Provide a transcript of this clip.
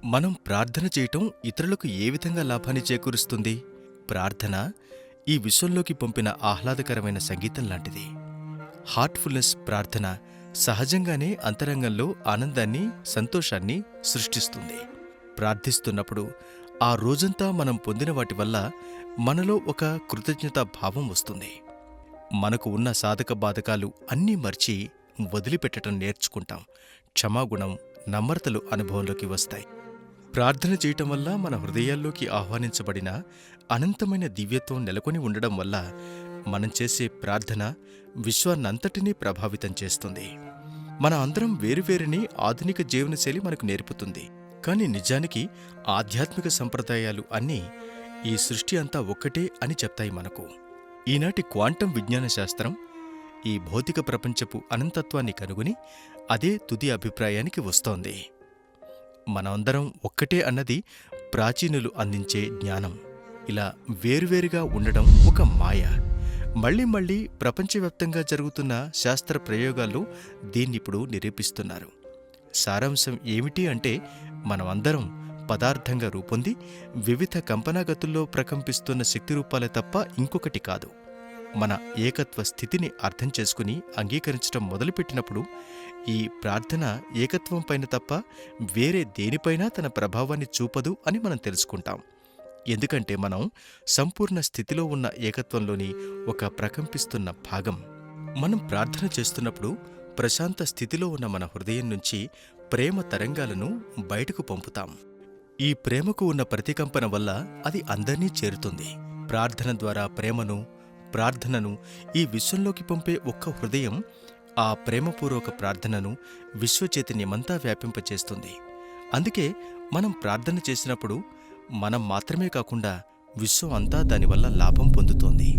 మనం ప్రార్థన చేయటం ఇతరులకు ఏ విధంగా లాభాన్ని చేకూరుస్తుంది? ప్రార్థన ఈ విశ్వంలోకి పంపిన ఆహ్లాదకరమైన సంగీతం లాంటిది. హార్ట్ఫుల్నెస్ ప్రార్థన సహజంగానే అంతరంగంలో ఆనందాన్ని, సంతోషాన్ని సృష్టిస్తుంది. ప్రార్థిస్తున్నప్పుడు ఆ రోజంతా మనం పొందిన వాటి వల్ల మనలో ఒక కృతజ్ఞతా భావం వస్తుంది. మనకు ఉన్న సాధక బాధకాలు అన్నీ మర్చి వదిలిపెట్టడం నేర్చుకుంటాం. క్షమాగుణం, నమ్రతలు అనుభవంలోకి వస్తాయి. ప్రార్థన చేయటం వల్ల మన హృదయాల్లోకి ఆహ్వానించబడిన అనంతమైన దివ్యత్వం నెలకొని ఉండడం వల్ల మనం చేసే ప్రార్థన విశ్వాన్నంతటినీ ప్రభావితం చేస్తుంది. మన అందరం వేరువేరుని ఆధునిక జీవనశైలి మనకు నేర్పుతుంది. కాని నిజానికి ఆధ్యాత్మిక సంప్రదాయాలు అన్నీ ఈ సృష్టి అంతా ఒక్కటే అని చెప్తాయి మనకు. ఈనాటి క్వాంటం విజ్ఞాన శాస్త్రం ఈ భౌతిక ప్రపంచపు అనంతత్వాన్ని కనుగొని అదే తుది అభిప్రాయానికి వస్తోంది. మనమందరం ఒక్కటే అన్నది ప్రాచీనులు అందించే జ్ఞానం. ఇలా వేరువేరుగా ఉండడం ఒక మాయ. మళ్లీ మళ్లీ ప్రపంచవ్యాప్తంగా జరుగుతున్న శాస్త్ర ప్రయోగాల్లో దీన్నిప్పుడు నిరూపిస్తున్నారు. సారాంశం ఏమిటి అంటే, మనమందరం పదార్థంగా రూపొంది వివిధ కంపనాగతుల్లో ప్రకంపిస్తున్న శక్తిరూపాలే తప్ప ఇంకొకటి కాదు. మన ఏకత్వ స్థితిని అర్థం చేసుకుని అంగీకరించడం మొదలుపెట్టినప్పుడు ఈ ప్రార్థన ఏకత్వంపైన తప్ప వేరే దేనిపైనా తన ప్రభావాన్ని చూపదు అని మనం తెలుసుకుంటాం. ఎందుకంటే మనం సంపూర్ణ స్థితిలో ఉన్న ఏకత్వంలోని ఒక ప్రకంపిస్తున్న భాగం. మనం ప్రార్థన చేస్తున్నప్పుడు ప్రశాంత స్థితిలో ఉన్న మన హృదయం నుంచి ప్రేమ తరంగాలను బయటకు పంపుతాం. ఈ ప్రేమకు ఉన్న ప్రతికంపన వల్ల అది అందర్నీ చేరుతుంది. ప్రార్థన ద్వారా ప్రార్థనను ఈ విశ్వంలోకి పంపే ఒక్క హృదయం ఆ ప్రేమపూర్వక ప్రార్థనను విశ్వచైతన్యమంతా వ్యాపింపచేస్తుంది. అందుకే మనం ప్రార్థన చేసినప్పుడు మనం మాత్రమే కాకుండా విశ్వం అంతా దానివల్ల లాభం పొందుతోంది.